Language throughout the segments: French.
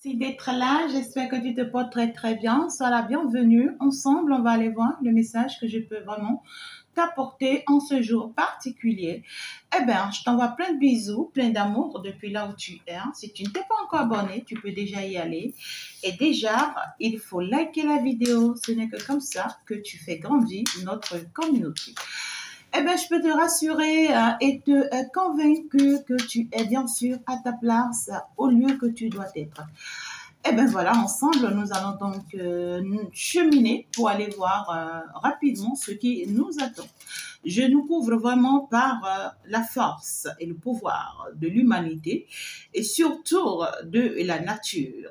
Merci d'être là. J'espère que tu te portes très très bien. Sois la bienvenue. Ensemble, on va aller voir le message que je peux vraiment t'apporter en ce jour particulier. Eh bien, je t'envoie plein de bisous, plein d'amour depuis là où tu es. Si tu ne t'es pas encore abonné, tu peux déjà y aller. Et déjà, il faut liker la vidéo. Ce n'est que comme ça que tu fais grandir notre communauté. Eh bien, je peux te rassurer et te convaincre que tu es bien sûr à ta place au lieu que tu dois être. Eh bien voilà, ensemble, nous allons donc cheminer pour aller voir rapidement ce qui nous attend. Je nous couvre vraiment par la force et le pouvoir de l'humanité et surtout de la nature.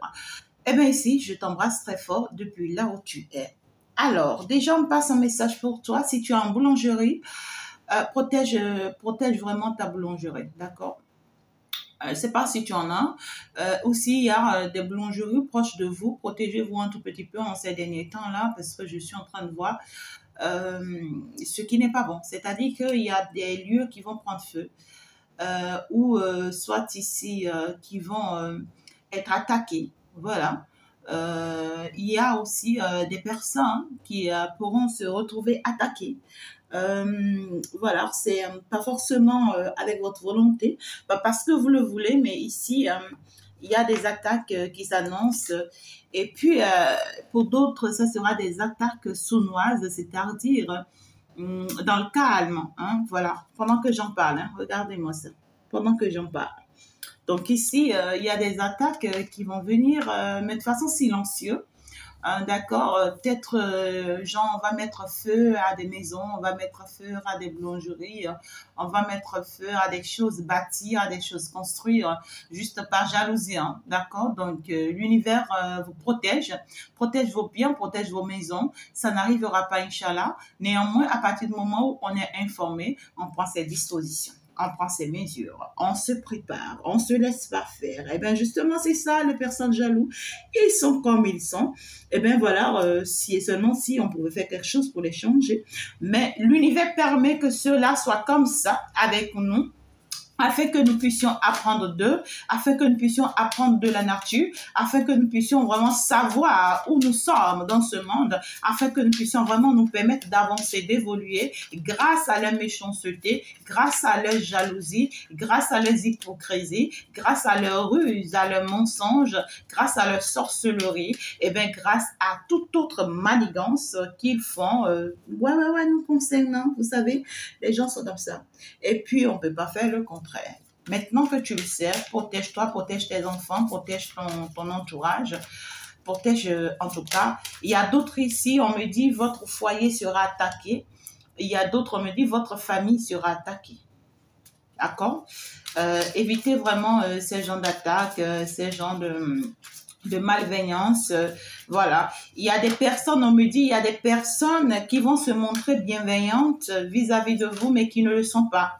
Eh bien ici, je t'embrasse très fort depuis là où tu es. Alors, déjà, on passe un message pour toi. Si tu es en boulangerie, protège vraiment ta boulangerie, d'accord? Je ne sais pas si tu en as. Aussi, il y a des boulangeries proches de vous. Protégez-vous un tout petit peu en ces derniers temps-là parce que je suis en train de voir ce qui n'est pas bon. C'est-à-dire qu'il y a des lieux qui vont prendre feu ou soit ici qui vont être attaqués. Voilà. Il y a aussi des personnes qui pourront se retrouver attaquées. Voilà, c'est pas forcément avec votre volonté, pas parce que vous le voulez, mais ici, il y a des attaques qui s'annoncent. Et puis, pour d'autres, ça sera des attaques sournoises, c'est-à-dire dans le calme. Hein, voilà, pendant que j'en parle, hein, regardez-moi ça, pendant que j'en parle. Donc ici, il y a des attaques qui vont venir, mais de façon silencieuse. D'accord, peut-être, genre, on va mettre feu à des maisons, on va mettre feu à des boulangeries, on va mettre feu à des choses bâties, à des choses construites, juste par jalousie, hein, d'accord? Donc, l'univers vous protège vos biens, protège vos maisons. Ça n'arrivera pas, Inch'Allah. Néanmoins, à partir du moment où on est informé, on prend ses dispositions. On prend ses mesures, on se prépare, on se laisse pas faire. Et bien justement, c'est ça, les personnes jalouses, ils sont comme ils sont. Et bien voilà, si et seulement si on pouvait faire quelque chose pour les changer. Mais l'univers permet que cela soit comme ça avec nous, afin que nous puissions apprendre d'eux, afin que nous puissions apprendre de la nature, afin que nous puissions vraiment savoir où nous sommes dans ce monde, afin que nous puissions vraiment nous permettre d'avancer, d'évoluer grâce à leur méchanceté, grâce à leur jalousie, grâce à leur hypocrisie, grâce à leur ruse, à leur mensonge, grâce à leur sorcellerie, et bien grâce à toute autre manigance qu'ils font. Nous concernant, vous savez, les gens sont comme ça. Et puis, on ne peut pas faire le contraire. Maintenant que tu le sais, protège-toi, protège tes enfants, protège ton entourage, protège en tout cas. Il y a d'autres ici, on me dit votre foyer sera attaqué. Il y a d'autres, on me dit votre famille sera attaquée. D'accord? Évitez vraiment ces genres d'attaques, ces genres de malveillance. Voilà. Il y a des personnes, on me dit, il y a des personnes qui vont se montrer bienveillantes vis-à-vis de vous, mais qui ne le sont pas.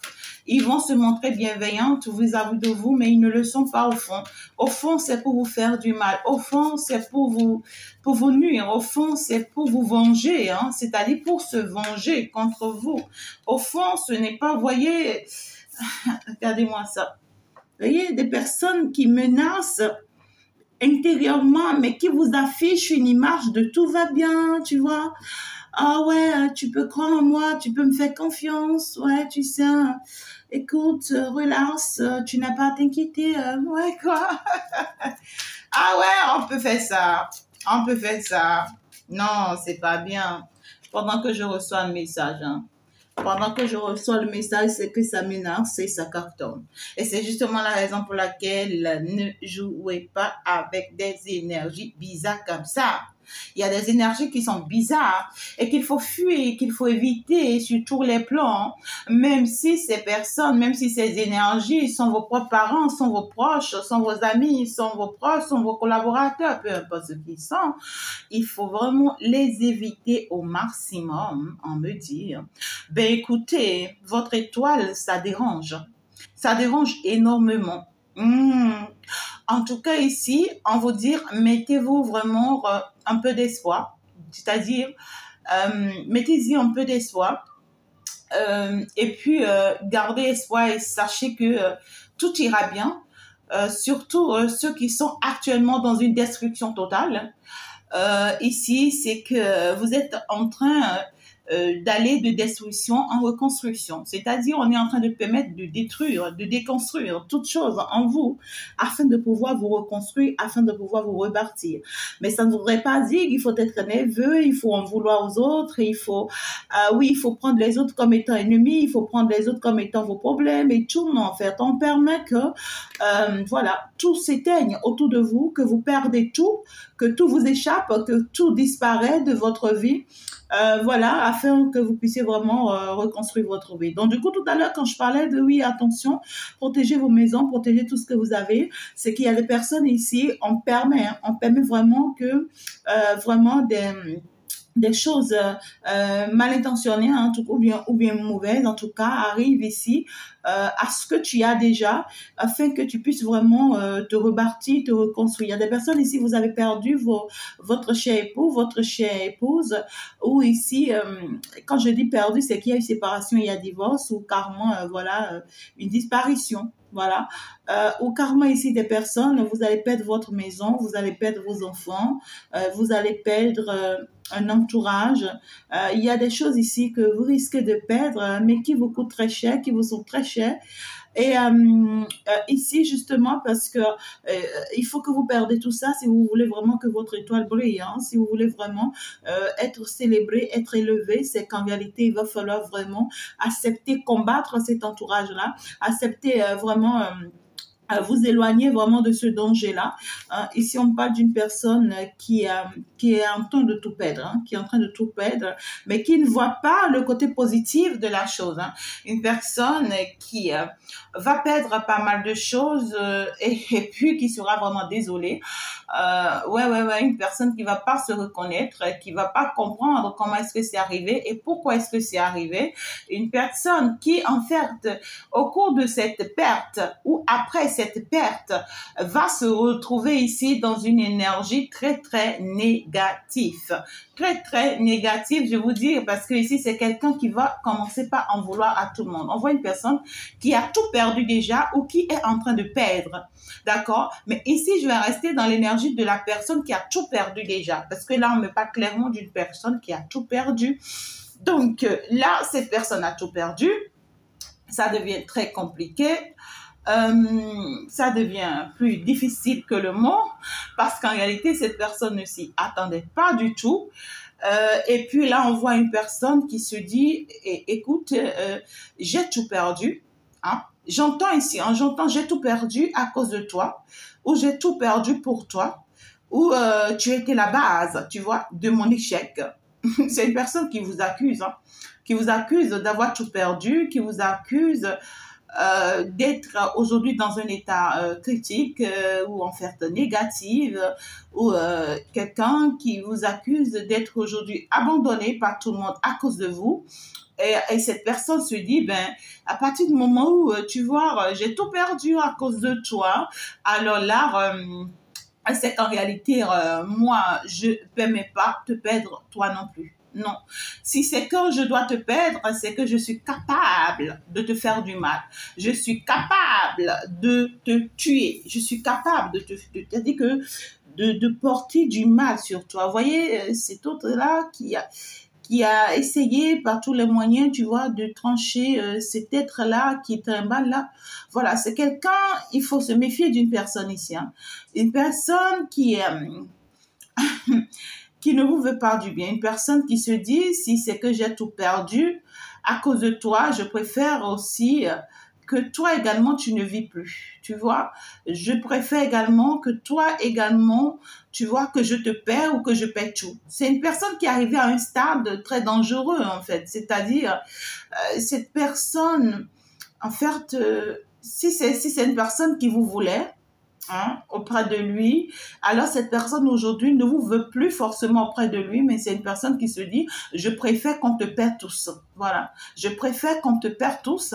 Ils vont se montrer bienveillantes vis-à-vis de vous, mais ils ne le sont pas au fond. Au fond, c'est pour vous faire du mal. Au fond, c'est pour vous nuire. Au fond, c'est pour vous venger, hein? C'est-à-dire pour se venger contre vous. Au fond, ce n'est pas, voyez, regardez-moi ça. Vous voyez, des personnes qui menacent intérieurement, mais qui vous affiche une image de tout va bien, tu vois. Ah ouais, tu peux croire en moi, tu peux me faire confiance, ouais, tu sais, écoute, relax, tu n'as pas à t'inquiéter, ouais, quoi. Ah ouais, on peut faire ça, on peut faire ça. Non, c'est pas bien. Pendant que je reçois un message, hein. Pendant que je reçois le message, c'est que ça menace et ça cartonne. Et c'est justement la raison pour laquelle ne jouez pas avec des énergies bizarres comme ça. Il y a des énergies qui sont bizarres et qu'il faut fuir, qu'il faut éviter sur tous les plans. Même si ces personnes, même si ces énergies sont vos propres parents, sont vos proches, sont vos amis, sont vos proches, sont vos collaborateurs, peu importe ce qu'ils sont, il faut vraiment les éviter au maximum, on me dit. Ben écoutez, votre étoile, ça dérange. Ça dérange énormément. En tout cas, ici, on vous dit, mettez-vous vraiment un peu d'espoir. C'est-à-dire, mettez-y un peu d'espoir. Et puis, gardez espoir et sachez que tout ira bien. surtout ceux qui sont actuellement dans une destruction totale. Ici, c'est que vous êtes en train d'aller de destruction en reconstruction. C'est-à-dire, on est en train de permettre de détruire, de déconstruire toutes choses en vous afin de pouvoir vous reconstruire, afin de pouvoir vous rebâtir. Mais ça ne voudrait pas dire qu'il faut être nerveux, il faut en vouloir aux autres, oui, il faut prendre les autres comme étant ennemis, il faut prendre les autres comme étant vos problèmes et tout. Non, en fait, on permet que, voilà, tout s'éteigne autour de vous, que vous perdez tout, que tout vous échappe, que tout disparaît de votre vie. Voilà, afin que vous puissiez vraiment reconstruire votre vie. Donc, du coup, tout à l'heure, quand je parlais de oui, attention, protégez vos maisons, protégez tout ce que vous avez, c'est qu'il y a des personnes ici, on permet vraiment que vraiment des choses mal intentionnées, hein, en tout cas, ou bien mauvaises, en tout cas, arrivent ici à ce que tu as déjà, afin que tu puisses vraiment te rebâtir, te reconstruire. Il y a des personnes ici, vous avez perdu votre cher époux, votre chère épouse, ou ici, quand je dis perdu, c'est qu'il y a eu séparation, il y a divorce, ou carrément, voilà, une disparition. Voilà. Au karma ici des personnes, vous allez perdre votre maison, vous allez perdre vos enfants, vous allez perdre un entourage. Il y a des choses ici que vous risquez de perdre, mais qui vous coûtent très cher, qui vous sont très chers. Et ici, justement, parce que il faut que vous perdez tout ça si vous voulez vraiment que votre étoile brille, hein, si vous voulez vraiment être célébré, être élevé, c'est qu'en réalité, il va falloir vraiment accepter, combattre cet entourage-là, accepter vraiment vous éloigner vraiment de ce danger-là. Ici, on parle d'une personne qui est en train de tout perdre, hein, qui est en train de tout perdre, mais qui ne voit pas le côté positif de la chose. Hein. Une personne qui va perdre pas mal de choses et puis qui sera vraiment désolée. Ouais, une personne qui va pas se reconnaître, qui va pas comprendre comment est-ce que c'est arrivé et pourquoi est-ce que c'est arrivé. Une personne qui, en fait, au cours de cette perte ou après cette perte, va se retrouver ici dans une énergie très, très négative. Très, très négative, je vous dis, parce que ici, c'est quelqu'un qui va commencer par en vouloir à tout le monde. On voit une personne qui a tout perdu déjà ou qui est en train de perdre. D'accord? Mais ici, je vais rester dans l'énergie de la personne qui a tout perdu déjà. Parce que là, on me parle clairement d'une personne qui a tout perdu. Donc, là, cette personne a tout perdu. Ça devient très compliqué. Ça devient plus difficile que le mot parce qu'en réalité, cette personne ne s'y attendait pas du tout. Et puis là, on voit une personne qui se dit, écoute, j'ai tout perdu. Hein? J'entends ici, hein, j'entends j'ai tout perdu à cause de toi, ou j'ai tout perdu pour toi, ou tu étais la base, tu vois, de mon échec. C'est une personne qui vous accuse, hein, qui vous accuse d'avoir tout perdu, qui vous accuse d'être aujourd'hui dans un état critique ou en fait négative, ou quelqu'un qui vous accuse d'être aujourd'hui abandonné par tout le monde à cause de vous. Et cette personne se dit, ben, à partir du moment où, tu vois, j'ai tout perdu à cause de toi, alors là, c'est qu'en réalité, moi, je ne permets pas de perdre toi non plus. Non. Si c'est que je dois te perdre, c'est que je suis capable de te faire du mal. Je suis capable de te tuer. Je suis capable c'est-à-dire que de porter du mal sur toi. Vous voyez, cet autre-là qui a essayé par tous les moyens, tu vois, de trancher cet être-là qui est un mal là. Voilà, c'est quelqu'un, il faut se méfier d'une personne ici. Hein. Une personne qui qui ne vous veut pas du bien. Une personne qui se dit, si c'est que j'ai tout perdu à cause de toi, je préfère aussi que toi également, tu ne vis plus. Tu vois, je préfère également que toi également, tu vois, que je te perds ou que je perds tout. C'est une personne qui est arrivée à un stade très dangereux, en fait. C'est-à-dire, cette personne, en fait, si c'est une personne qui vous voulait, hein, auprès de lui, alors cette personne aujourd'hui ne vous veut plus forcément auprès de lui, mais c'est une personne qui se dit, je préfère qu'on te perde tous. Voilà, je préfère qu'on te perde tous.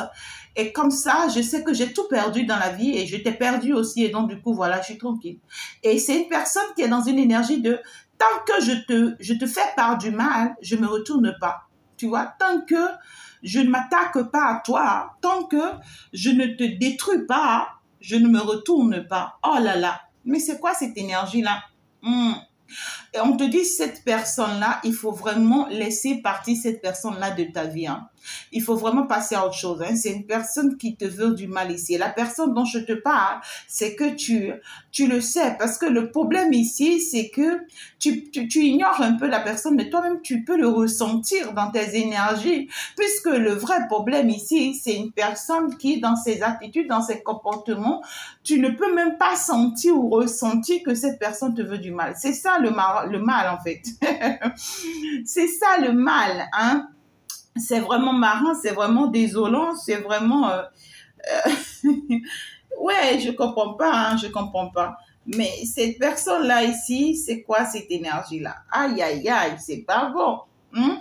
Et comme ça, je sais que j'ai tout perdu dans la vie et je t'ai perdu aussi. Et donc, du coup, voilà, je suis tranquille. Et c'est une personne qui est dans une énergie de, tant que je te fais part du mal, je me retourne pas. Tu vois, tant que je ne m'attaque pas à toi, tant que je ne te détruis pas, je ne me retourne pas. Oh là là, mais c'est quoi cette énergie-là? Et on te dit, cette personne-là, il faut vraiment laisser partir cette personne-là de ta vie. Hein. Il faut vraiment passer à autre chose. Hein. C'est une personne qui te veut du mal ici. La personne dont je te parle, c'est que tu le sais. Parce que le problème ici, c'est que tu ignores un peu la personne, mais toi-même, tu peux le ressentir dans tes énergies. Puisque le vrai problème ici, c'est une personne qui, dans ses attitudes, dans ses comportements, tu ne peux même pas sentir ou ressentir que cette personne te veut du mal. C'est ça le mal, en fait. C'est ça le mal, hein. C'est vraiment marrant, c'est vraiment désolant, c'est vraiment... ouais, je comprends pas, hein, je comprends pas. Mais cette personne-là ici, c'est quoi cette énergie-là? Aïe, aïe, aïe, c'est pas bon. Hein?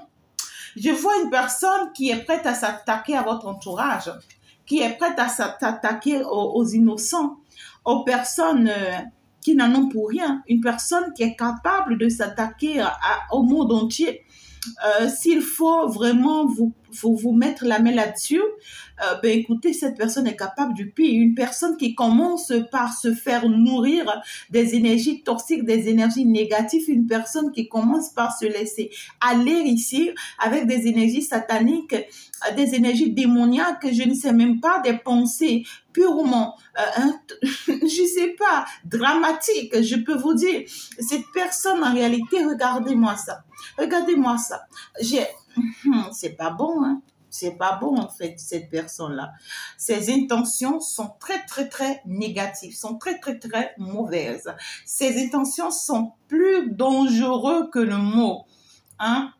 Je vois une personne qui est prête à s'attaquer à votre entourage, qui est prête à s'attaquer aux innocents, aux personnes qui n'en ont pour rien. Une personne qui est capable de s'attaquer au monde entier. S'il faut vraiment vous mettre la main là-dessus, ben écoutez, cette personne est capable du pire. Une personne qui commence par se faire nourrir des énergies toxiques, des énergies négatives, une personne qui commence par se laisser aller ici avec des énergies sataniques, des énergies démoniaques, je ne sais même pas, des pensées purement, je sais pas, dramatiques, je peux vous dire. Cette personne, en réalité, regardez-moi ça. Regardez-moi ça. C'est pas bon, hein. C'est pas bon, en fait, cette personne-là. Ses intentions sont très, très, très négatives, sont très, très, très mauvaises. Ses intentions sont plus dangereuses que le mot, hein.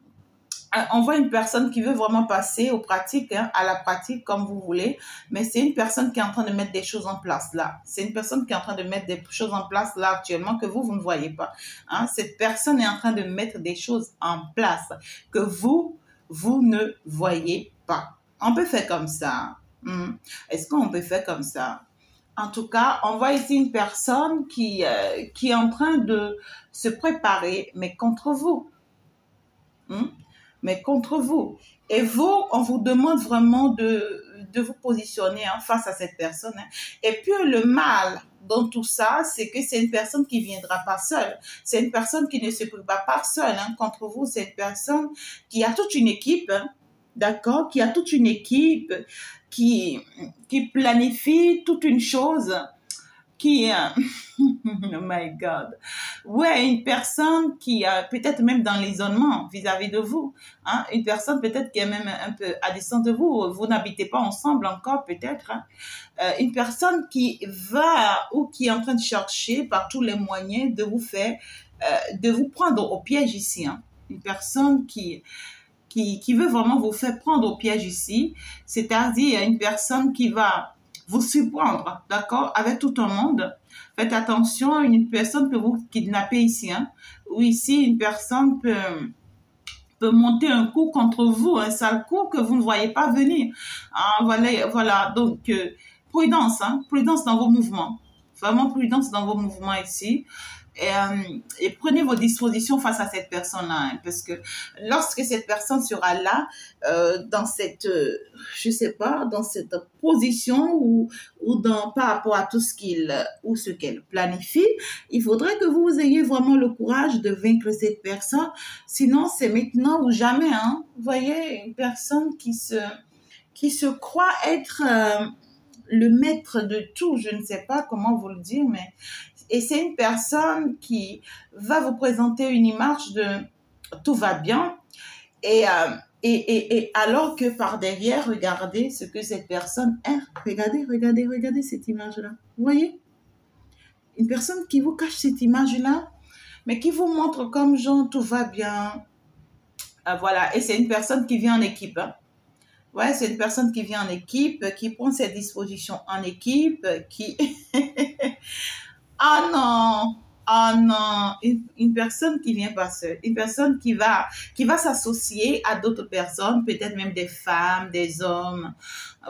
On voit une personne qui veut vraiment passer aux pratiques, hein, à la pratique, comme vous voulez, mais c'est une personne qui est en train de mettre des choses en place là. C'est une personne qui est en train de mettre des choses en place là actuellement que vous ne voyez pas. Hein. Cette personne est en train de mettre des choses en place que vous ne voyez pas. On peut faire comme ça. Est-ce qu'on peut faire comme ça? En tout cas, on voit ici une personne qui est en train de se préparer, mais contre vous. Mais contre vous. Et vous, on vous demande vraiment de vous positionner face à cette personne. Hein. Et puis le mal dans tout ça, c'est que c'est une personne qui ne viendra pas seule. C'est une personne qui ne se prépare pas seule contre vous. C'est une personne qui a toute une équipe, hein, d'accord, qui a toute une équipe, qui planifie toute une chose, qui... oh my God. Ouais, une personne qui a peut-être même dans l'isolement vis-à-vis de vous. Hein? Une personne peut-être qui est même un peu à distance de vous. Vous n'habitez pas ensemble encore peut-être. Hein? Une personne qui va ou qui est en train de chercher par tous les moyens de vous faire, de vous prendre au piège ici. Hein? Une personne qui veut vraiment vous faire prendre au piège ici. C'est-à-dire une personne qui va vous surprendre, d'accord, avec tout un monde. Faites attention, une personne peut vous kidnapper ici, hein, ou ici, une personne peut monter un coup contre vous, un sale coup que vous ne voyez pas venir. Ah, voilà. Donc, prudence, hein, prudence dans vos mouvements. Vraiment prudence dans vos mouvements ici. Et prenez vos dispositions face à cette personne-là, hein, parce que lorsque cette personne sera là, dans cette, je sais pas, dans cette position ou par rapport à tout ce ce qu'elle planifie, il faudrait que vous ayez vraiment le courage de vaincre cette personne. Sinon, c'est maintenant ou jamais, hein. Vous voyez, une personne qui se croit être le maître de tout. Je ne sais pas comment vous le dire, mais et c'est une personne qui va vous présenter une image de tout va bien et alors que par derrière, regardez ce que cette personne est. Regardez cette image-là. Vous voyez? Une personne qui vous cache cette image-là, mais qui vous montre comme genre tout va bien. Voilà, et c'est une personne qui vient en équipe. Hein. Ouais, c'est une personne qui vient en équipe, qui prend ses dispositions en équipe, qui... Ah non, une personne qui vient pas seule, une personne qui va s'associer à d'autres personnes, peut-être même des femmes, des hommes,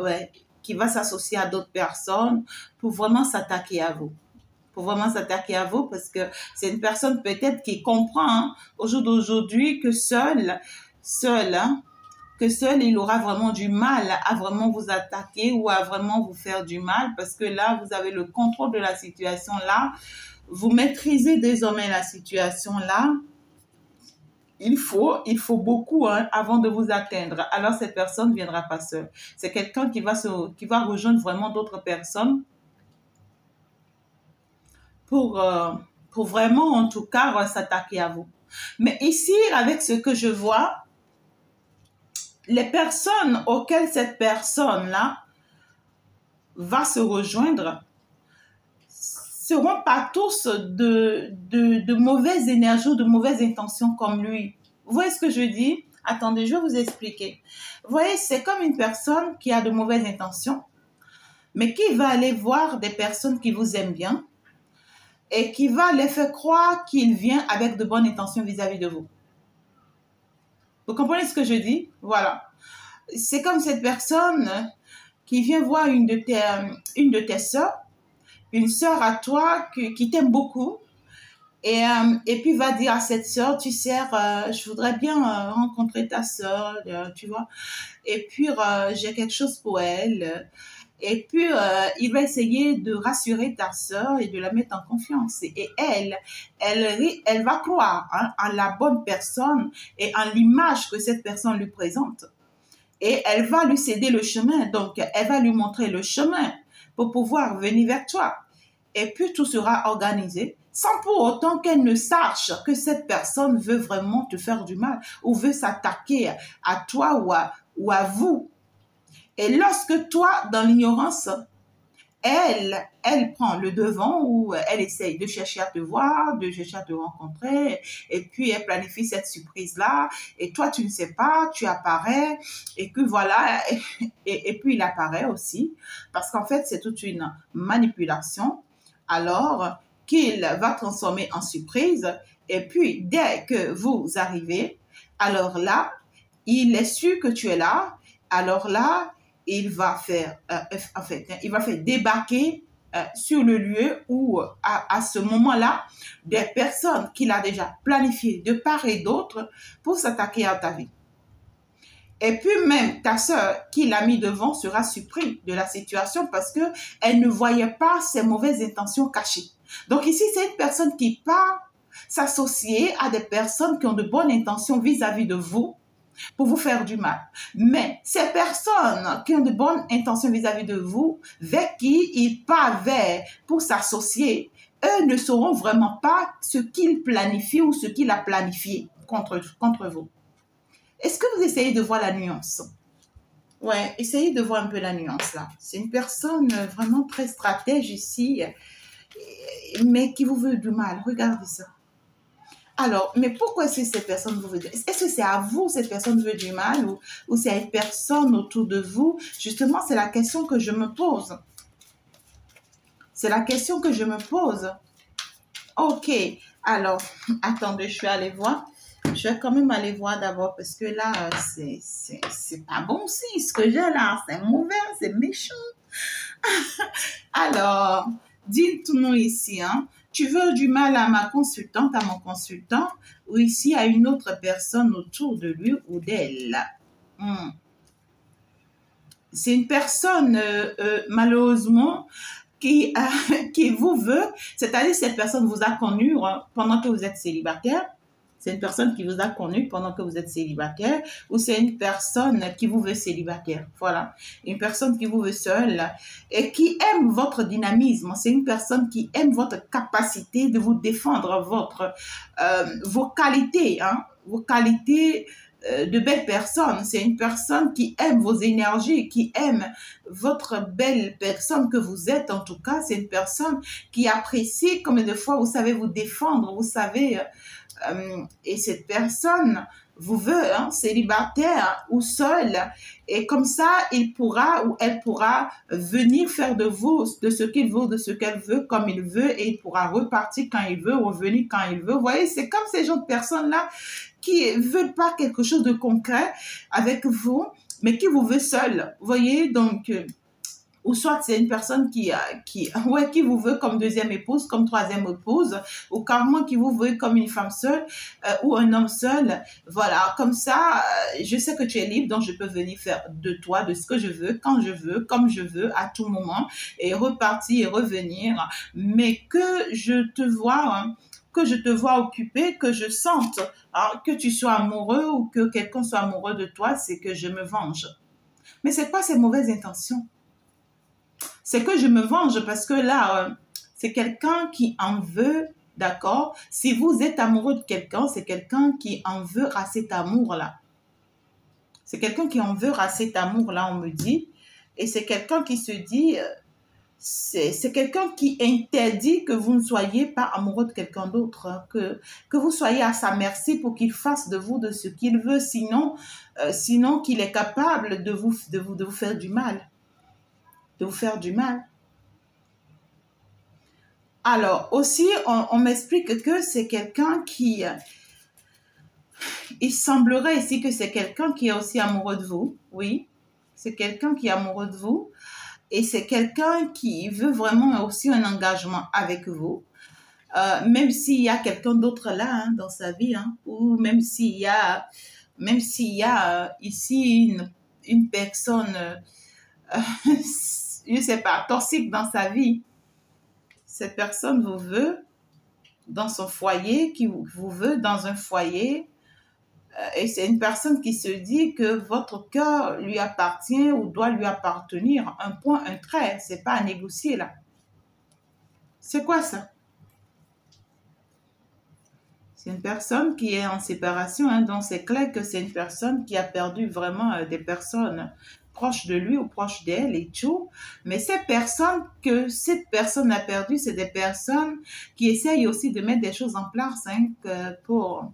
ouais, qui va s'associer à d'autres personnes pour vraiment s'attaquer à vous. Parce que c'est une personne peut-être qui comprend au jour d'aujourd'hui que seule, hein, que seul il aura vraiment du mal à vraiment vous attaquer ou à vraiment vous faire du mal parce que là, vous avez le contrôle de la situation là. Vous maîtrisez désormais la situation là. Il faut beaucoup hein, avant de vous atteindre. Alors, cette personne ne viendra pas seule. C'est quelqu'un qui va rejoindre vraiment d'autres personnes pour, pour vraiment, en tout cas, s'attaquer à vous. Mais ici, avec ce que je vois, les personnes auxquelles cette personne-là va se rejoindre seront pas tous de mauvaises énergies ou de mauvaises intentions comme lui. Vous voyez ce que je dis? Attendez, je vais vous expliquer. Vous voyez, c'est comme une personne qui a de mauvaises intentions, mais qui va aller voir des personnes qui vous aiment bien et qui va les faire croire qu'il vient avec de bonnes intentions vis-à-vis de vous. Vous comprenez ce que je dis? Voilà. C'est comme cette personne qui vient voir une de tes sœurs, une sœur à toi qui t'aime beaucoup, et puis va dire à cette sœur, tu sais, je voudrais bien rencontrer ta sœur, tu vois, et puis j'ai quelque chose pour elle. Et puis, il va essayer de rassurer ta sœur et de la mettre en confiance. Et elle va croire hein, en la bonne personne et en l'image que cette personne lui présente. Et elle va lui céder le chemin. Donc, elle va lui montrer le chemin pour pouvoir venir vers toi. Et puis, tout sera organisé sans pour autant qu'elle ne sache que cette personne veut vraiment te faire du mal ou veut s'attaquer à toi ou à vous. Et lorsque toi, dans l'ignorance, elle prend le devant ou elle essaye de chercher à te voir, de chercher à te rencontrer, et puis elle planifie cette surprise-là, et toi, tu ne sais pas, tu apparais, et que voilà, et puis il apparaît aussi, parce qu'en fait, c'est toute une manipulation, alors qu'il va transformer en surprise, et puis dès que vous arrivez, alors là, il est sûr que tu es là, alors là, il va faire débarquer sur le lieu où, à ce moment-là, des personnes qu'il a déjà planifiées de part et d'autre pour s'attaquer à ta vie. Et puis même ta sœur qui l'a mis devant sera surprise de la situation parce qu'elle ne voyait pas ses mauvaises intentions cachées. Donc ici, c'est une personne qui part s'associer à des personnes qui ont de bonnes intentions vis-à-vis de vous pour vous faire du mal. Mais ces personnes qui ont de bonnes intentions vis-à-vis de vous, vers qui ils partent vers pour s'associer, eux ne sauront vraiment pas ce qu'ils planifient ou ce qu'il a planifié contre vous. Est-ce que vous essayez de voir la nuance? Ouais, essayez de voir un peu la nuance là. C'est une personne vraiment très stratège ici, mais qui vous veut du mal. Regardez ça. Alors, mais pourquoi est-ce que cette personne vous veut du mal? Est-ce que c'est à vous cette personne veut du mal ou c'est à une personne autour de vous? Justement, c'est la question que je me pose. C'est la question que je me pose. Ok, alors, attendez, je vais aller voir. Je vais quand même aller voir d'abord parce que là, c'est pas bon aussi. Ce que j'ai là, c'est mauvais, c'est méchant. Alors, dites-nous ici, hein. Tu veux du mal à ma consultante, à mon consultant, ou ici à une autre personne autour de lui ou d'elle. C'est une personne, malheureusement, qui vous veut, c'est-à-dire cette personne vous a connu pendant que vous êtes célibataire. C'est une personne qui vous a connu pendant que vous êtes célibataire ou c'est une personne qui vous veut célibataire. Voilà. Une personne qui vous veut seule et qui aime votre dynamisme. C'est une personne qui aime votre capacité de vous défendre, vos qualités, hein, vos qualités de belle personne. C'est une personne qui aime vos énergies, qui aime votre belle personne que vous êtes. En tout cas, c'est une personne qui apprécie combien de fois vous savez vous défendre, vous savez... et cette personne vous veut célibataire ou seule et comme ça il pourra ou elle pourra venir faire de vous de ce qu'il veut, de ce qu'elle veut comme il veut et il pourra repartir quand il veut, revenir quand il veut. Vous voyez, c'est comme ces gens de personnes là qui veulent pas quelque chose de concret avec vous mais qui vous veut seul. Vous voyez, donc ou soit c'est une personne ouais, qui vous veut comme deuxième épouse, comme troisième épouse, ou carrément qui vous veut comme une femme seule ou un homme seul. Voilà, comme ça, je sais que tu es libre, donc je peux venir faire de toi, de ce que je veux, quand je veux, comme je veux, à tout moment, et repartir et revenir. Mais que je te vois, hein, que je te vois occupé, que je sente que tu sois amoureux ou que quelqu'un soit amoureux de toi, c'est que je me venge. Mais c'est pas ces mauvaises intentions. C'est que je me venge parce que là, c'est quelqu'un qui en veut, d'accord? Si vous êtes amoureux de quelqu'un, c'est quelqu'un qui en veut à cet amour-là. C'est quelqu'un qui en veut à cet amour-là, on me dit. Et c'est quelqu'un qui se dit, c'est quelqu'un qui interdit que vous ne soyez pas amoureux de quelqu'un d'autre, hein, que vous soyez à sa merci pour qu'il fasse de vous de ce qu'il veut, sinon qu'il est capable de vous faire du mal. De vous faire du mal. Alors, aussi, on m'explique que c'est quelqu'un qui... il semblerait ici que c'est quelqu'un qui est aussi amoureux de vous. Oui, c'est quelqu'un qui est amoureux de vous. Et c'est quelqu'un qui veut vraiment aussi un engagement avec vous. Même s'il y a quelqu'un d'autre là hein, dans sa vie, hein, ou même s'il y a ici une personne, je ne sais pas, toxique dans sa vie. Cette personne vous veut dans son foyer, qui vous veut dans un foyer, et c'est une personne qui se dit que votre cœur lui appartient ou doit lui appartenir. Un point, un trait, c'est pas à négocier là. C'est quoi ça? C'est une personne qui est en séparation, hein, donc c'est clair que c'est une personne qui a perdu vraiment des personnes proches de lui ou proches d'elle et tout. Mais cette personne a perdu, c'est des personnes qui essayent aussi de mettre des choses en place hein, pour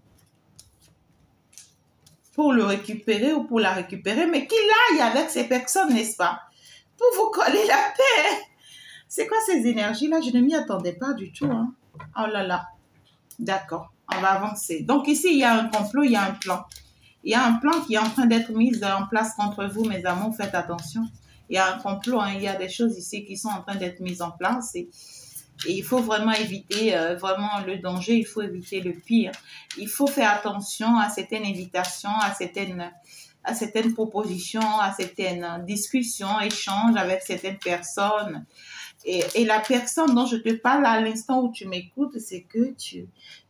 le récupérer ou pour la récupérer, mais qu'il aille avec ces personnes, n'est-ce pas? Pour vous coller la paix. C'est quoi ces énergies-là? Je ne m'y attendais pas du tout. Hein. Oh là là. D'accord, on va avancer. Donc ici, il y a un complot, il y a un plan. Il y a un plan qui est en train d'être mis en place contre vous, mes amours. Faites attention. Il y a un complot, hein, il y a des choses ici qui sont en train d'être mises en place. Et il faut vraiment éviter vraiment le danger, il faut éviter le pire. Il faut faire attention à certaines invitations, à certaines propositions, à certaines discussions, échanges avec certaines personnes. Et la personne dont je te parle à l'instant où tu m'écoutes, c'est que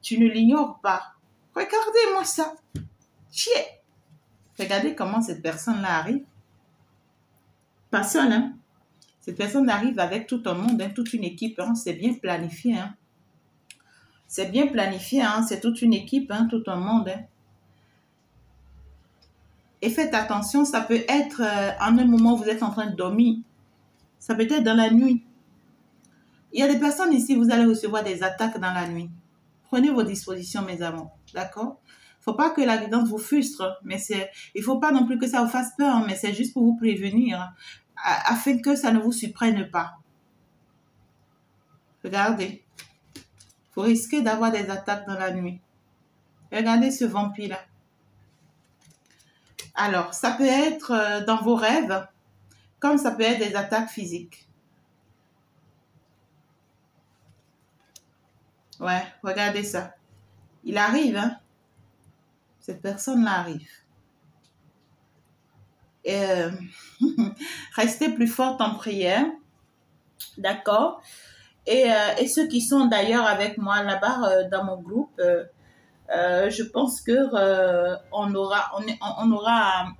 tu ne l'ignores pas. Regardez-moi ça. Tiens. Regardez comment cette personne-là arrive. Pas seule, hein. Cette personne arrive avec tout un monde, hein, toute une équipe. Hein, c'est bien planifié. Hein. C'est bien planifié. Hein, c'est toute une équipe, hein, tout un monde. Hein. Et faites attention, ça peut être en un moment où vous êtes en train de dormir. Ça peut être dans la nuit. Il y a des personnes ici, vous allez recevoir des attaques dans la nuit. Prenez vos dispositions, mes amours. D'accord? Il ne faut pas que la guidance vous frustre, mais il ne faut pas non plus que ça vous fasse peur, mais c'est juste pour vous prévenir, afin que ça ne vous surprenne pas. Regardez. Vous risquez d'avoir des attaques dans la nuit. Regardez ce vampire-là. Alors, ça peut être dans vos rêves, comme ça peut être des attaques physiques. Ouais, regardez ça. Il arrive, hein. Cette personne-là arrive. Et, restez plus forte en prière. D'accord? Et ceux qui sont d'ailleurs avec moi là-bas dans mon groupe, je pense que on aura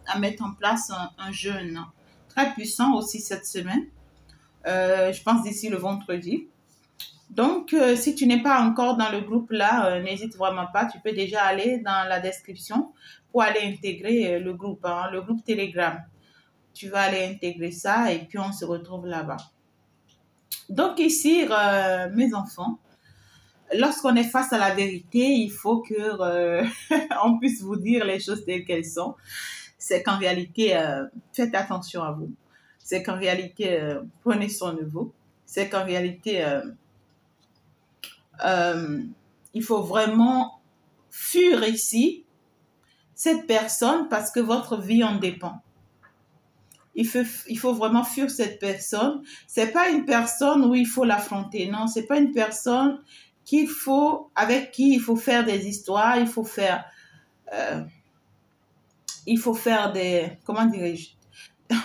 à mettre en place un jeûne très puissant aussi cette semaine. Je pense d'ici le vendredi. Donc, si tu n'es pas encore dans le groupe là, n'hésite vraiment pas. Tu peux déjà aller dans la description pour aller intégrer le groupe Telegram. Tu vas aller intégrer ça et puis on se retrouve là-bas. Donc ici, mes enfants, lorsqu'on est face à la vérité, il faut que on puisse vous dire les choses telles qu'elles sont. C'est qu'en réalité, faites attention à vous. C'est qu'en réalité, prenez soin de vous. C'est qu'en réalité, il faut vraiment fuir ici cette personne parce que votre vie en dépend. Il faut vraiment fuir cette personne. C'est pas une personne où il faut l'affronter. Non, c'est pas une personne avec qui il faut faire des histoires, euh, il faut faire des, comment dirais-je?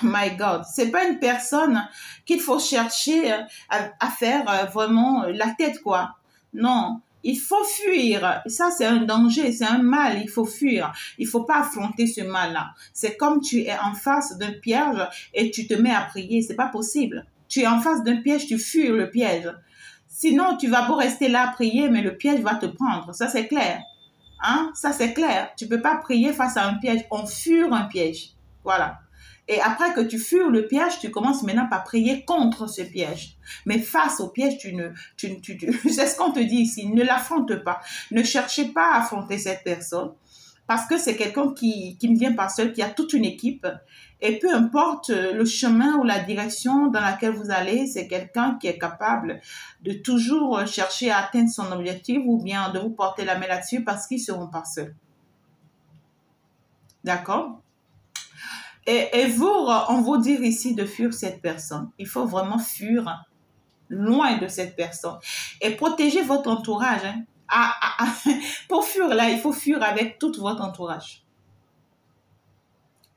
My God, c'est pas une personne qu'il faut chercher à faire vraiment la tête, quoi. Non, il faut fuir. Ça, c'est un danger, c'est un mal, il faut fuir. Il faut pas affronter ce mal-là. C'est comme tu es en face d'un piège et tu te mets à prier, c'est pas possible. Tu es en face d'un piège, tu fuis le piège. Sinon, tu vas beau rester là à prier, mais le piège va te prendre. Ça, c'est clair. Hein? Ça, c'est clair. Tu peux pas prier face à un piège. On fuit un piège. Voilà. Et après que tu fuis le piège, tu commences maintenant par prier contre ce piège. Mais face au piège, c'est ce qu'on te dit ici. Ne l'affronte pas. Ne cherchez pas à affronter cette personne. Parce que c'est quelqu'un qui ne vient pas seul, qui a toute une équipe. Et peu importe le chemin ou la direction dans laquelle vous allez, c'est quelqu'un qui est capable de toujours chercher à atteindre son objectif ou bien de vous porter la main là-dessus parce qu'ils ne seront pas seuls. D'accord? Et vous, on vous dit ici de fuir cette personne. Il faut vraiment fuir loin de cette personne. Et protéger votre entourage. Hein. Pour fuir là, il faut fuir avec tout votre entourage.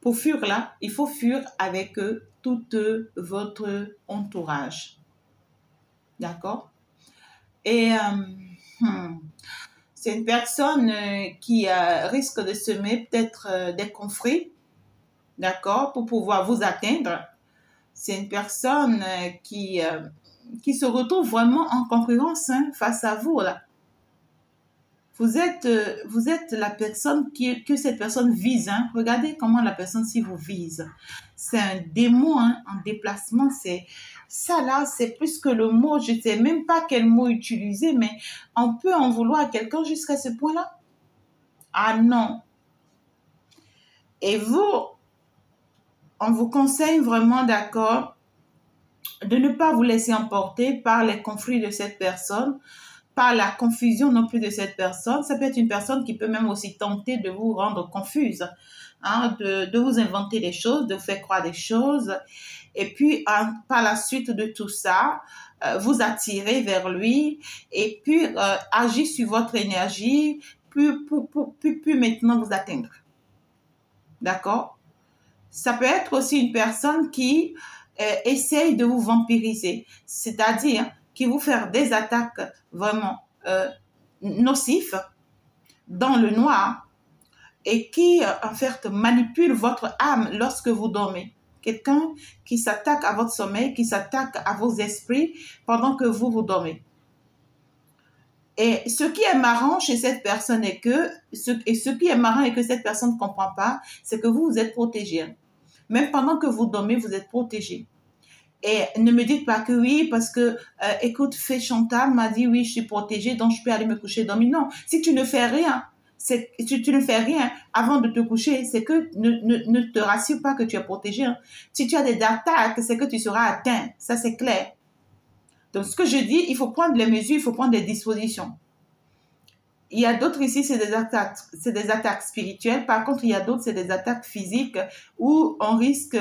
Pour fuir là, il faut fuir avec tout votre entourage. D'accord? Et c'est une personne qui risque de semer peut-être des conflits, d'accord, pour pouvoir vous atteindre. C'est une personne qui se retrouve vraiment en concurrence face à vous, là. Vous êtes la personne que cette personne vise. Hein. Regardez comment la personne si vous vise. C'est un démon en déplacement. Ça là, c'est plus que le mot. Je ne sais même pas quel mot utiliser, mais on peut en vouloir à quelqu'un jusqu'à ce point-là. Ah non. Et vous, on vous conseille vraiment, d'accord, de ne pas vous laisser emporter par les conflits de cette personne, par la confusion non plus de cette personne. Ça peut être une personne qui peut même aussi tenter de vous rendre confuse, hein, de vous inventer des choses, de vous faire croire des choses. Et puis, par la suite de tout ça, vous attirer vers lui et puis agir sur votre énergie, puis maintenant vous atteindre. D'accord? Ça peut être aussi une personne qui essaye de vous vampiriser, c'est-à-dire qui vous faire des attaques vraiment nocifs dans le noir et qui en fait manipule votre âme lorsque vous dormez. Quelqu'un qui s'attaque à votre sommeil, qui s'attaque à vos esprits pendant que vous dormez. Et ce qui est marrant chez cette personne est que, ce qui est marrant et que cette personne ne comprend pas, c'est que vous êtes protégé. Même pendant que vous dormez, vous êtes protégé. Et ne me dites pas que oui, parce que, écoute, Fée Chantal m'a dit oui, je suis protégée, donc je peux aller me coucher dormir. Non, si tu ne fais rien, tu ne fais rien avant de te coucher, c'est que ne te rassure pas que tu es protégé. Hein. Si tu as des attaques, c'est que tu seras atteint. Ça, c'est clair. Donc, ce que je dis, il faut prendre les mesures, il faut prendre des dispositions. Il y a d'autres ici, c'est des attaques spirituelles. Par contre, il y a d'autres, c'est des attaques physiques où on risque,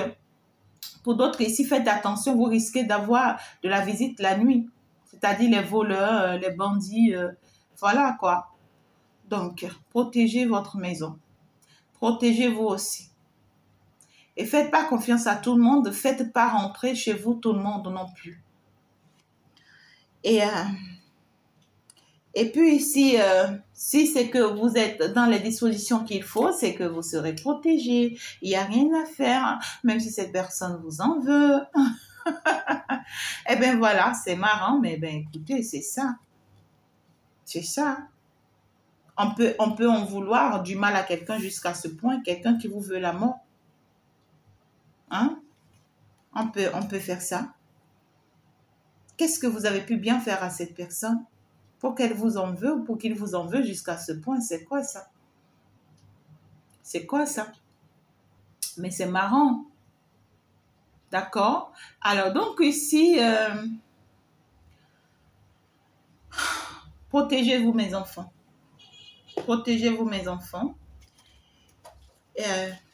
pour d'autres ici, faites attention, vous risquez d'avoir de la visite la nuit. C'est-à-dire les voleurs, les bandits, voilà quoi. Donc, protégez votre maison. Protégez-vous aussi. Et faites pas confiance à tout le monde. Faites pas rentrer chez vous tout le monde non plus. Et puis ici, si c'est que vous êtes dans les dispositions qu'il faut, c'est que vous serez protégé. Il n'y a rien à faire, même si cette personne vous en veut. Eh bien voilà, c'est marrant, mais ben écoutez, c'est ça. C'est ça. On peut en vouloir du mal à quelqu'un jusqu'à ce point, quelqu'un qui vous veut la mort. Hein? On peut faire ça. Qu'est-ce que vous avez pu bien faire à cette personne pour qu'elle vous en veut ou pour qu'il vous en veut jusqu'à ce point? C'est quoi ça? C'est quoi ça? Mais c'est marrant. D'accord? Alors, donc ici, protégez-vous mes enfants. Protégez-vous mes enfants.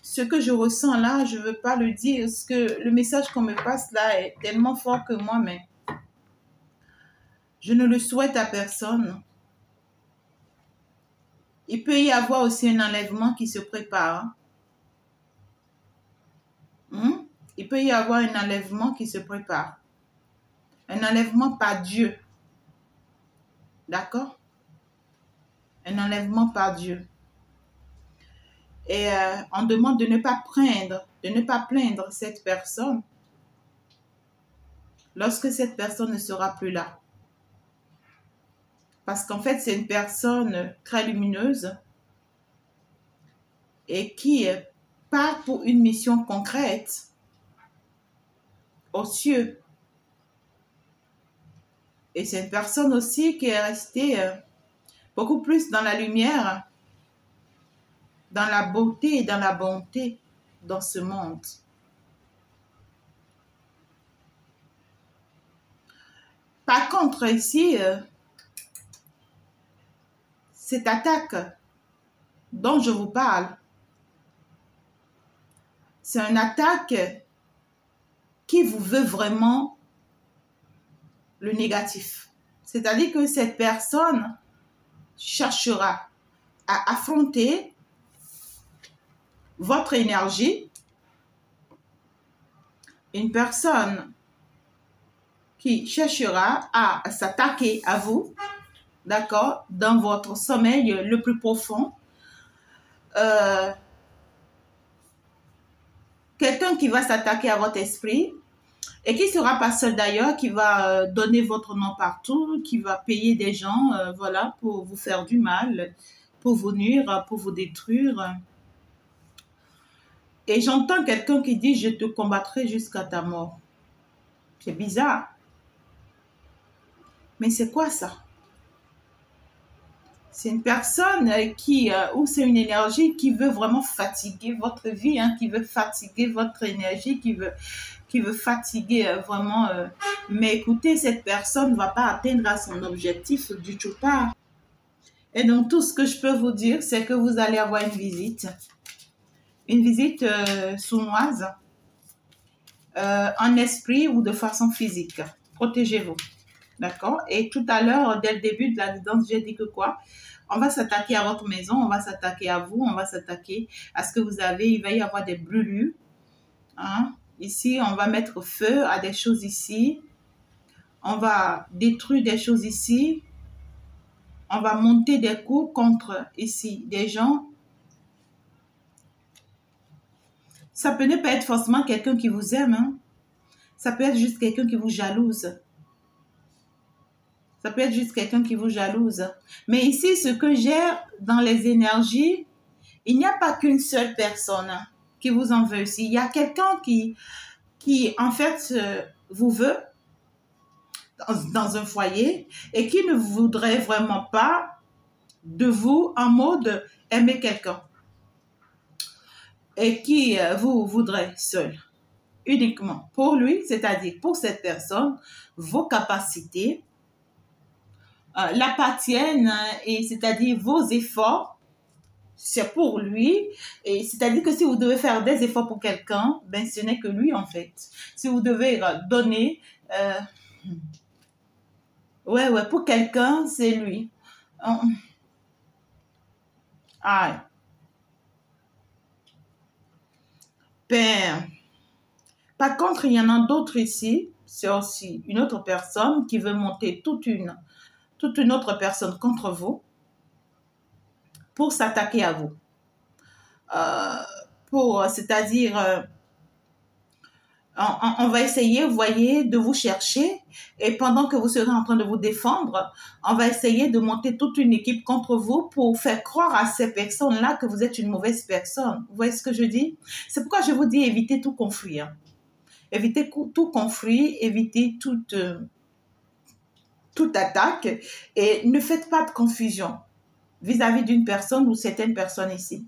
Ce que je ressens là, je ne veux pas le dire, parce que le message qu'on me passe là est tellement fort que moi, mais je ne le souhaite à personne. Il peut y avoir aussi un enlèvement qui se prépare. Il peut y avoir un enlèvement qui se prépare. Un enlèvement par Dieu. D'accord? Un enlèvement par Dieu. Et on demande de ne pas plaindre cette personne lorsque cette personne ne sera plus là. Parce qu'en fait, c'est une personne très lumineuse et qui part pour une mission concrète aux cieux. Et c'est une personne aussi qui est restée beaucoup plus dans la lumière, dans la beauté et dans la bonté dans ce monde. Par contre, ici, cette attaque dont je vous parle, c'est une attaque qui vous veut vraiment le négatif. C'est-à-dire que cette personne cherchera à affronter votre énergie. Une personne qui cherchera à s'attaquer à vous, d'accord, dans votre sommeil le plus profond. Quelqu'un qui va s'attaquer à votre esprit et qui ne sera pas seul d'ailleurs, qui va donner votre nom partout, qui va payer des gens, voilà, pour vous faire du mal, pour vous nuire, pour vous détruire. Et j'entends quelqu'un qui dit « Je te combattrai jusqu'à ta mort ». C'est bizarre. Mais c'est quoi ça? C'est une personne ou c'est une énergie qui veut vraiment fatiguer votre vie, hein, qui veut fatiguer votre énergie, qui veut fatiguer vraiment. Mais écoutez, cette personne ne va pas atteindre à son objectif du tout pas. Et donc, tout ce que je peux vous dire, c'est que vous allez avoir une visite sournoise, en esprit ou de façon physique. Protégez-vous. D'accord? Et tout à l'heure, dès le début de la guidance, j'ai dit que quoi? On va s'attaquer à votre maison, on va s'attaquer à vous, on va s'attaquer à ce que vous avez. Il va y avoir des brûlures. Hein? Ici, on va mettre feu à des choses ici. On va détruire des choses ici. On va monter des coups contre ici des gens. Ça peut ne pas être forcément quelqu'un qui vous aime. Hein? Ça peut être juste quelqu'un qui vous jalouse. Ça peut être juste quelqu'un qui vous jalouse. Mais ici, ce que j'ai dans les énergies, il n'y a pas qu'une seule personne qui vous en veut ici. Il y a quelqu'un qui en fait, vous veut dans un foyer et qui ne voudrait vraiment pas de vous en mode aimer quelqu'un. Et qui vous voudrait seul. Uniquement pour lui, c'est-à-dire pour cette personne, vos capacités l'appartiennent, et c'est-à-dire vos efforts, c'est pour lui. Et c'est-à-dire que si vous devez faire des efforts pour quelqu'un, ben ce n'est que lui en fait. Si vous devez donner, ouais, pour quelqu'un, c'est lui. Ah. Ben, par contre, il y en a d'autres ici. C'est aussi une autre personne qui veut monter toute une autre personne contre vous pour s'attaquer à vous. C'est-à-dire, on va essayer, vous voyez, de vous chercher, et pendant que vous serez en train de vous défendre, on va essayer de monter toute une équipe contre vous pour faire croire à ces personnes-là que vous êtes une mauvaise personne. Vous voyez ce que je dis? C'est pourquoi je vous dis évitez tout conflit. Hein. Évitez tout conflit, évitez toute attaque, et ne faites pas de confusion vis-à-vis d'une personne ou certaines personnes ici.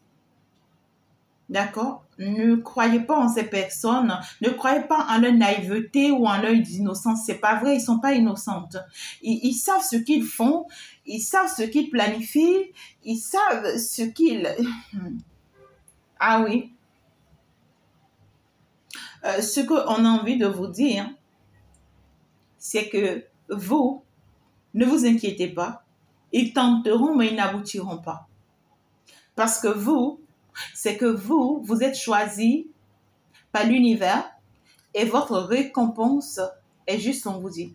D'accord? Ne croyez pas en ces personnes, ne croyez pas en leur naïveté ou en leur innocence. C'est pas vrai, ils sont pas innocentes. Ils savent ce qu'ils font, ils savent ce qu'ils planifient, ils savent ce qu'ils... Ah oui. Ce qu'on a envie de vous dire, c'est que vous, ne vous inquiétez pas. Ils tenteront, mais ils n'aboutiront pas. Parce que vous, c'est que vous êtes choisi par l'univers et votre récompense est juste, on vous dit.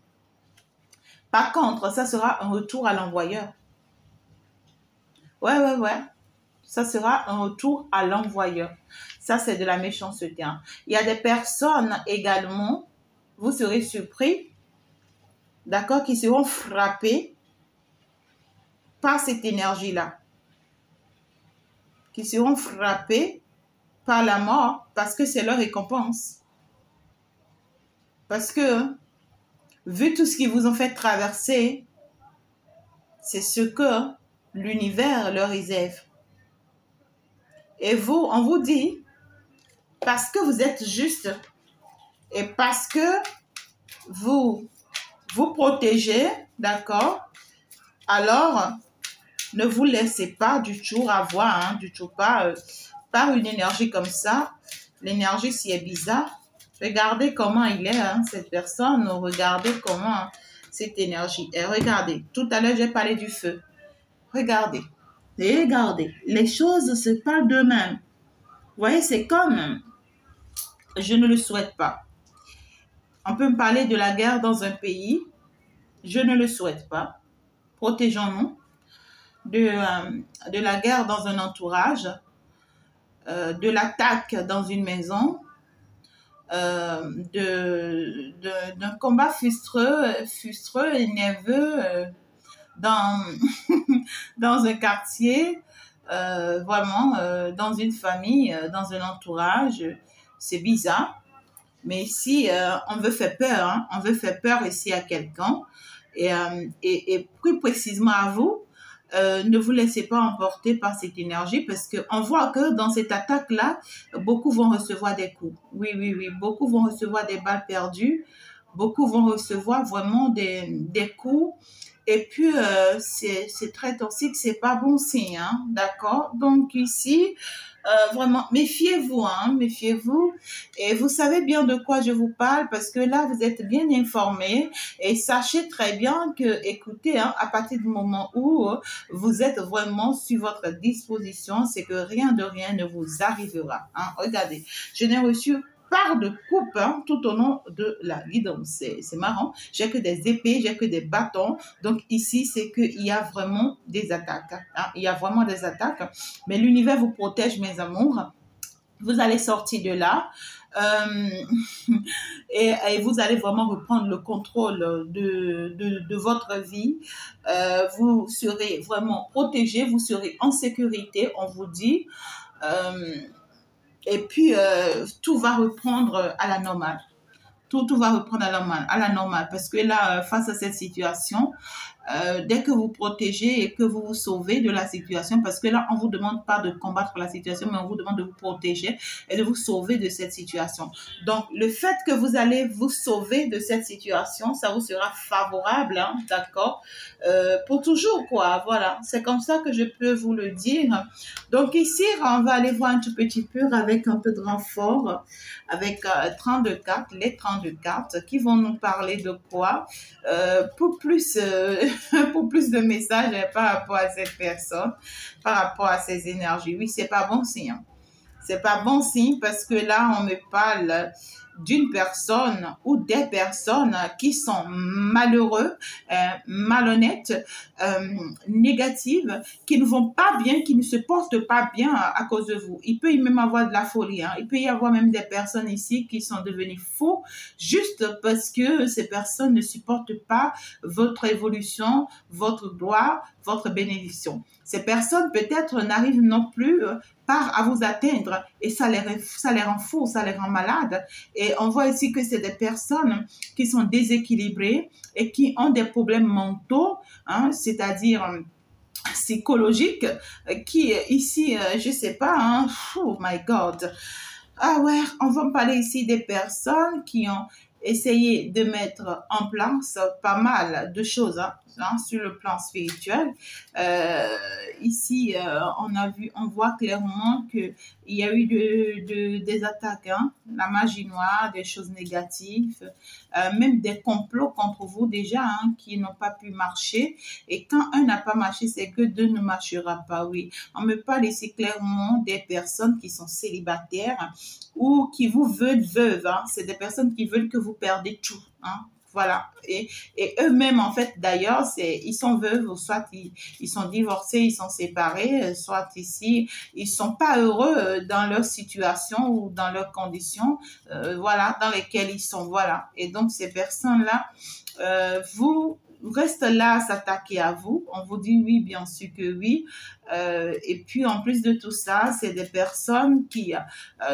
Par contre, ça sera un retour à l'envoyeur. Ouais. Ça sera un retour à l'envoyeur. Ça, c'est de la méchanceté. Hein. Il y a des personnes également, vous serez surpris, d'accord, qui seront frappées par cette énergie-là. Qui seront frappées par la mort parce que c'est leur récompense. Parce que, vu tout ce qu'ils vous ont fait traverser, c'est ce que l'univers leur réserve. Et vous, on vous dit, parce que vous êtes juste et parce que vous vous protégez, d'accord? Alors, ne vous laissez pas du tout avoir, hein, du tout pas, par une énergie comme ça. L'énergie, si est bizarre, regardez comment il est, hein, cette personne. Regardez comment cette énergie est. Regardez, tout à l'heure, j'ai parlé du feu. Regardez, regardez. Les choses se parlent d'eux-mêmes. Vous voyez, c'est comme, je ne le souhaite pas. On peut me parler de la guerre dans un pays. Je ne le souhaite pas. Protégeons-nous de la guerre dans un entourage, de l'attaque dans une maison, d'un combat frustreux et nerveux dans, dans un quartier, vraiment dans une famille, dans un entourage. C'est bizarre. Mais si on veut faire peur, hein, on veut faire peur ici à quelqu'un, et plus précisément à vous, ne vous laissez pas emporter par cette énergie parce qu'on voit que dans cette attaque-là, beaucoup vont recevoir des coups. Oui, beaucoup vont recevoir des balles perdues, beaucoup vont recevoir vraiment des coups. Et puis, c'est très toxique, c'est pas bon signe, hein, d'accord? Donc ici, vraiment, méfiez-vous, hein, méfiez-vous. Et vous savez bien de quoi je vous parle parce que là, vous êtes bien informés et sachez très bien que, écoutez, hein, à partir du moment où vous êtes vraiment sur votre disposition, c'est que rien de rien ne vous arrivera. Hein. Regardez, je n'ai reçu par de coupe hein, tout au long de la guidance. C'est marrant. J'ai que des épées, j'ai que des bâtons. Donc ici, c'est qu'il y a vraiment des attaques. Hein. Il y a vraiment des attaques. Mais l'univers vous protège, mes amours. Vous allez sortir de là. Et vous allez vraiment reprendre le contrôle de votre vie. Vous serez vraiment protégé. Vous serez en sécurité, on vous dit. Et puis, tout va reprendre à la normale. Tout va reprendre à la normale. Parce que là, face à cette situation, dès que vous protégez et que vous vous sauvez de la situation, parce que là, on ne vous demande pas de combattre la situation, mais on vous demande de vous protéger et de vous sauver de cette situation. Donc, le fait que vous allez vous sauver de cette situation, ça vous sera favorable, hein, d'accord, pour toujours, quoi. Voilà, c'est comme ça que je peux vous le dire. Donc, ici, on va aller voir un tout petit peu avec un peu de renfort, avec 32 cartes, les 32 cartes qui vont nous parler de quoi pour plus de messages par rapport à cette personne, par rapport à ces énergies. Oui, c'est pas bon signe. C'est pas bon signe parce que là, on me parle d'une personne ou des personnes qui sont malheureux, malhonnêtes, négatives, qui ne vont pas bien, qui ne se portent pas bien à cause de vous. Il peut y même avoir de la folie. Hein. Il peut y avoir même des personnes ici qui sont devenues faux juste parce que ces personnes ne supportent pas votre évolution, votre gloire, votre bénédiction. Ces personnes peut-être n'arrivent non plus pas à vous atteindre et ça les rend fous, ça les rend malades. Et on voit ici que c'est des personnes qui sont déséquilibrées et qui ont des problèmes mentaux, hein, c'est-à-dire psychologiques, qui ici, je sais pas, hein, oh my God. Ah ouais, on va me parler ici des personnes qui ont essayez de mettre en place pas mal de choses sur le plan spirituel. Ici, on voit clairement qu'il y a eu des attaques, la magie noire, des choses négatives, même des complots contre vous déjà qui n'ont pas pu marcher. Et quand un n'a pas marché, c'est que deux ne marchera pas, oui. On me parle ici clairement des personnes qui sont célibataires ou qui vous veulent veuves. C'est des personnes qui veulent que vous perdez tout. Voilà. Et eux-mêmes, en fait, d'ailleurs, ils sont veuves, ou soit ils sont divorcés, ils sont séparés, soit ici, ils sont pas heureux dans leur situation ou dans leurs conditions, voilà, dans lesquelles ils sont, voilà. Et donc, ces personnes-là, vous reste là à s'attaquer à vous. On vous dit oui, bien sûr que oui. Et puis, en plus de tout ça, c'est des personnes qui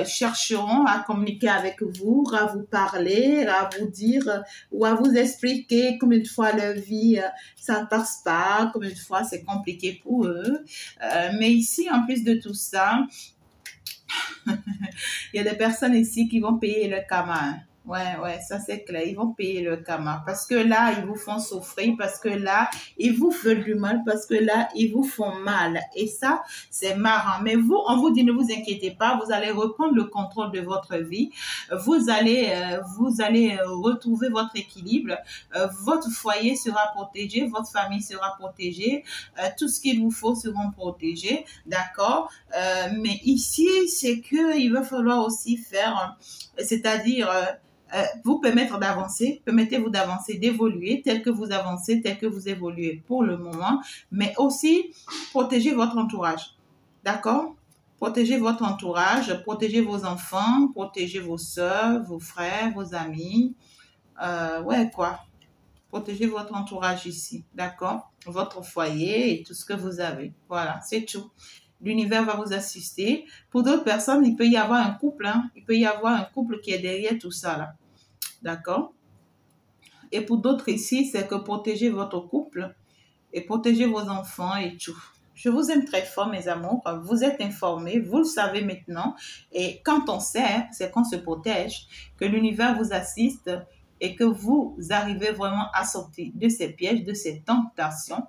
chercheront à communiquer avec vous, à vous parler, à vous dire ou à vous expliquer combien de fois leur vie, ça ne passe pas, combien de fois c'est compliqué pour eux. Mais ici, en plus de tout ça, il y a des personnes ici qui vont payer le karma. Ouais, ça c'est clair. Ils vont payer le karma. Parce que là, ils vous font souffrir. Parce que là, ils vous veulent du mal. Parce que là, ils vous font mal. Et ça, c'est marrant. Mais vous, on vous dit, ne vous inquiétez pas. Vous allez reprendre le contrôle de votre vie. Vous allez retrouver votre équilibre. Votre foyer sera protégé. Votre famille sera protégée. Tout ce qu'il vous faut seront protégés. D'accord? Mais ici, c'est qu'il va falloir aussi faire, c'est-à-dire vous permettre d'avancer, permettez-vous d'avancer, d'évoluer tel que vous avancez, tel que vous évoluez pour le moment, mais aussi protéger votre entourage, d'accord? Protégez votre entourage, protégez vos enfants, protégez vos soeurs, vos frères, vos amis, protégez votre entourage ici, d'accord? Votre foyer et tout ce que vous avez, voilà, c'est tout. L'univers va vous assister. Pour d'autres personnes, il peut y avoir un couple. Il peut y avoir un couple qui est derrière tout ça, là. D'accord? Et pour d'autres ici, c'est que protégez votre couple et protégez vos enfants et tout. Je vous aime très fort, mes amours. Vous êtes informés, vous le savez maintenant. Et quand on sait, c'est qu'on se protège, que l'univers vous assiste et que vous arrivez vraiment à sortir de ces pièges, de ces tentations.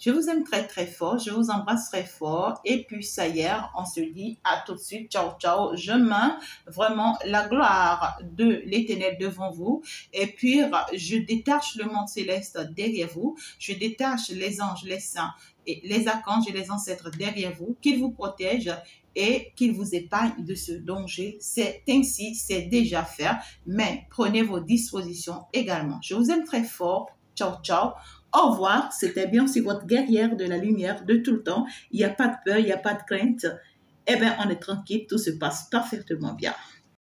Je vous aime très, très fort. Je vous embrasse très fort. Et puis, ça y est, on se dit à tout de suite. Ciao, ciao. Je mets vraiment la gloire de l'Éternel devant vous. Et puis, je détache le monde céleste derrière vous. Je détache les anges, les saints, et les archanges et les ancêtres derrière vous, qu'ils vous protègent et qu'ils vous épargnent de ce danger. C'est ainsi, c'est déjà fait. Mais prenez vos dispositions également. Je vous aime très fort. Ciao, ciao. Au revoir, c'était bien si votre guerrière de la lumière de tout le temps. Il n'y a pas de peur, il n'y a pas de crainte. Eh bien, on est tranquille, tout se passe parfaitement bien.